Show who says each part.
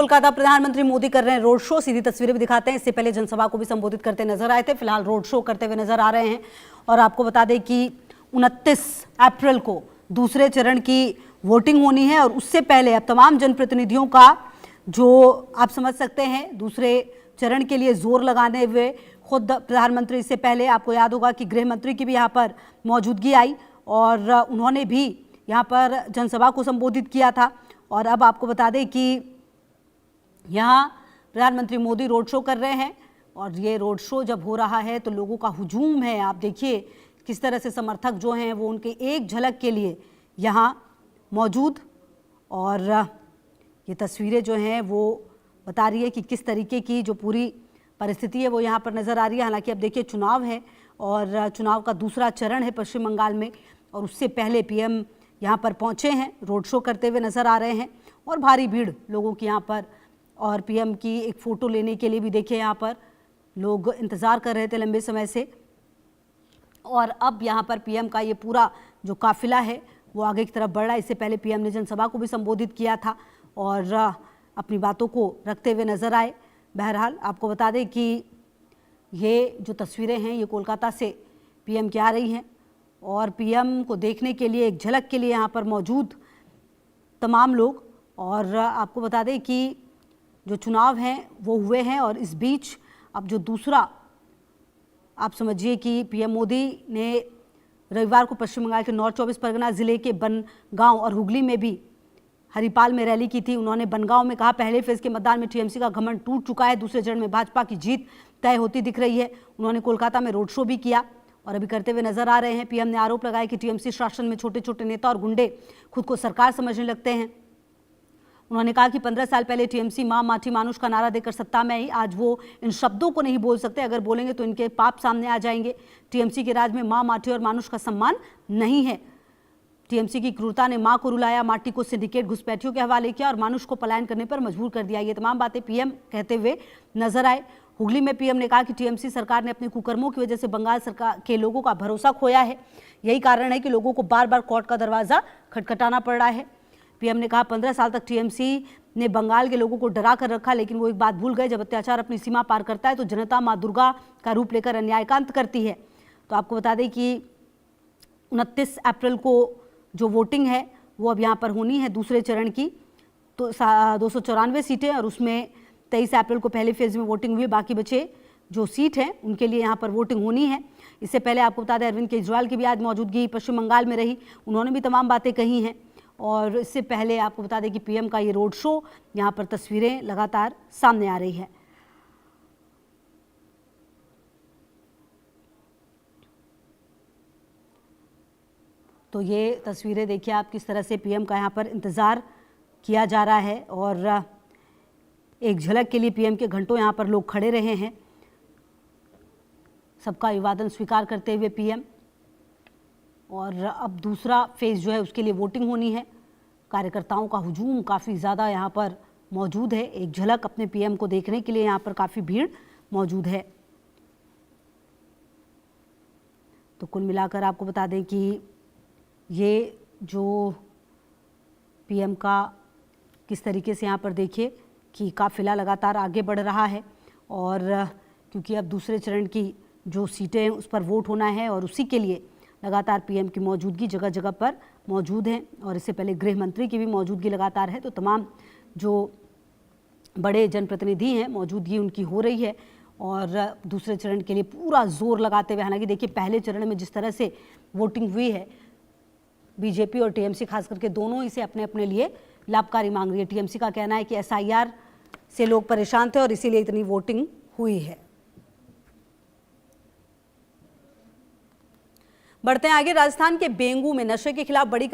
Speaker 1: कोलकाता प्रधानमंत्री मोदी कर रहे हैं रोड शो। सीधी तस्वीरें भी दिखाते हैं। इससे पहले जनसभा को भी संबोधित करते नजर आए थे। फिलहाल रोड शो करते हुए नजर आ रहे हैं। और आपको बता दें कि 29 अप्रैल को दूसरे चरण की वोटिंग होनी है और उससे पहले अब तमाम जनप्रतिनिधियों का जो आप समझ सकते हैं दूसरे चरण के लिए जोर लगाने हुए खुद प्रधानमंत्री, इससे पहले आपको याद होगा कि गृह मंत्री की भी यहाँ पर मौजूदगी आई और उन्होंने भी यहाँ पर जनसभा को संबोधित किया था। और अब आपको बता दें कि यहाँ प्रधानमंत्री मोदी रोड शो कर रहे हैं और ये रोड शो जब हो रहा है तो लोगों का हुजूम है। आप देखिए किस तरह से समर्थक जो हैं वो उनके एक झलक के लिए यहाँ मौजूद। और ये तस्वीरें जो हैं वो बता रही है कि किस तरीके की जो पूरी परिस्थिति है वो यहाँ पर नज़र आ रही है। हालांकि अब देखिए चुनाव है और चुनाव का दूसरा चरण है पश्चिम बंगाल में और उससे पहले पीएम यहाँ पर पहुँचे हैं, रोड शो करते हुए नज़र आ रहे हैं और भारी भीड़ लोगों की यहाँ पर। और पीएम की एक फ़ोटो लेने के लिए भी देखिए यहाँ पर लोग इंतज़ार कर रहे थे लंबे समय से। और अब यहाँ पर पीएम का ये पूरा जो काफिला है वो आगे की तरफ बढ़ रहा है। इससे पहले पीएम ने जनसभा को भी संबोधित किया था और अपनी बातों को रखते हुए नज़र आए। बहरहाल आपको बता दें कि ये जो तस्वीरें हैं ये कोलकाता से पीएम की आ रही हैं और पीएम को देखने के लिए एक झलक के लिए यहाँ पर मौजूद तमाम लोग। और आपको बता दें कि जो चुनाव हैं वो हुए हैं और इस बीच अब जो दूसरा आप समझिए कि पीएम मोदी ने रविवार को पश्चिम बंगाल के नॉर्थ 24 परगना जिले के बनगांव और हुगली में भी हरिपाल में रैली की थी। उन्होंने बनगांव में कहा पहले फेज के मतदान में टीएमसी का घमंड टूट चुका है, दूसरे चरण में भाजपा की जीत तय होती दिख रही है। उन्होंने कोलकाता में रोड शो भी किया और अभी करते हुए नजर आ रहे हैं। पीएम ने आरोप लगाया कि टीएमसी शासन में छोटे छोटे नेता और गुंडे खुद को सरकार समझने लगते हैं। उन्होंने कहा कि 15 साल पहले टीएमसी मां माटी मानुष का नारा देकर सत्ता में आई, आज वो इन शब्दों को नहीं बोल सकते। अगर बोलेंगे तो इनके पाप सामने आ जाएंगे। टीएमसी के राज में मां माटी और मानुष का सम्मान नहीं है। टीएमसी की क्रूरता ने मां को रुलाया, माटी को सिंडिकेट घुसपैठियों के हवाले किया और मानुष को पलायन करने पर मजबूर कर दिया। ये तमाम बातें पीएम कहते हुए नजर आए। हुगली में पीएम ने कहा कि टीएमसी सरकार ने अपने कुकर्मों की वजह से बंगाल सरकार के लोगों का भरोसा खोया है। यही कारण है कि लोगों को बार बार कोर्ट का दरवाजा खटखटाना पड़ रहा है। पीएम ने कहा 15 साल तक टीएमसी ने बंगाल के लोगों को डरा कर रखा, लेकिन वो एक बात भूल गए, जब अत्याचार अपनी सीमा पार करता है तो जनता मां दुर्गा का रूप लेकर अन्यायकांत करती है। तो आपको बता दें कि 29 अप्रैल को जो वोटिंग है वो अब यहाँ पर होनी है दूसरे चरण की। तो 294 सीटें और उसमें 23 अप्रैल को पहले फेज में वोटिंग हुई। बाकी बचे जो सीट हैं उनके लिए यहाँ पर वोटिंग होनी है। इससे पहले आपको बता दें अरविंद केजरीवाल की भी आज मौजूदगी पश्चिम बंगाल में रही, उन्होंने भी तमाम बातें कही हैं। और इससे पहले आपको बता दें कि पीएम का ये रोड शो यहाँ पर तस्वीरें लगातार सामने आ रही है। तो ये तस्वीरें देखिए आप किस तरह से पीएम का यहाँ पर इंतज़ार किया जा रहा है और एक झलक के लिए पीएम के घंटों यहाँ पर लोग खड़े रहे हैं। सबका अभिवादन स्वीकार करते हुए पीएम। और अब दूसरा फेज़ जो है उसके लिए वोटिंग होनी है। कार्यकर्ताओं का हुजूम काफ़ी ज़्यादा यहाँ पर मौजूद है। एक झलक अपने पीएम को देखने के लिए यहाँ पर काफ़ी भीड़ मौजूद है। तो कुल मिलाकर आपको बता दें कि ये जो पीएम का किस तरीके से यहाँ पर देखिए कि काफिला लगातार आगे बढ़ रहा है और क्योंकि अब दूसरे चरण की जो सीटें हैं उस पर वोट होना है और उसी के लिए लगातार पीएम की मौजूदगी जगह जगह पर मौजूद है। और इससे पहले गृह मंत्री की भी मौजूदगी लगातार है। तो तमाम जो बड़े जनप्रतिनिधि हैं मौजूदगी उनकी हो रही है और दूसरे चरण के लिए पूरा जोर लगाते हुए। हालांकि देखिए पहले चरण में जिस तरह से वोटिंग हुई है, बीजेपी और टीएमसी खास करके दोनों इसे अपने अपने लिए लाभकारी मांग रही है। टीएमसी का कहना है कि एसआईआर से लोग परेशान थे और इसीलिए इतनी वोटिंग हुई है। बढ़ते हैं आगे। राजस्थान के बेंगू में नशे के खिलाफ बड़ी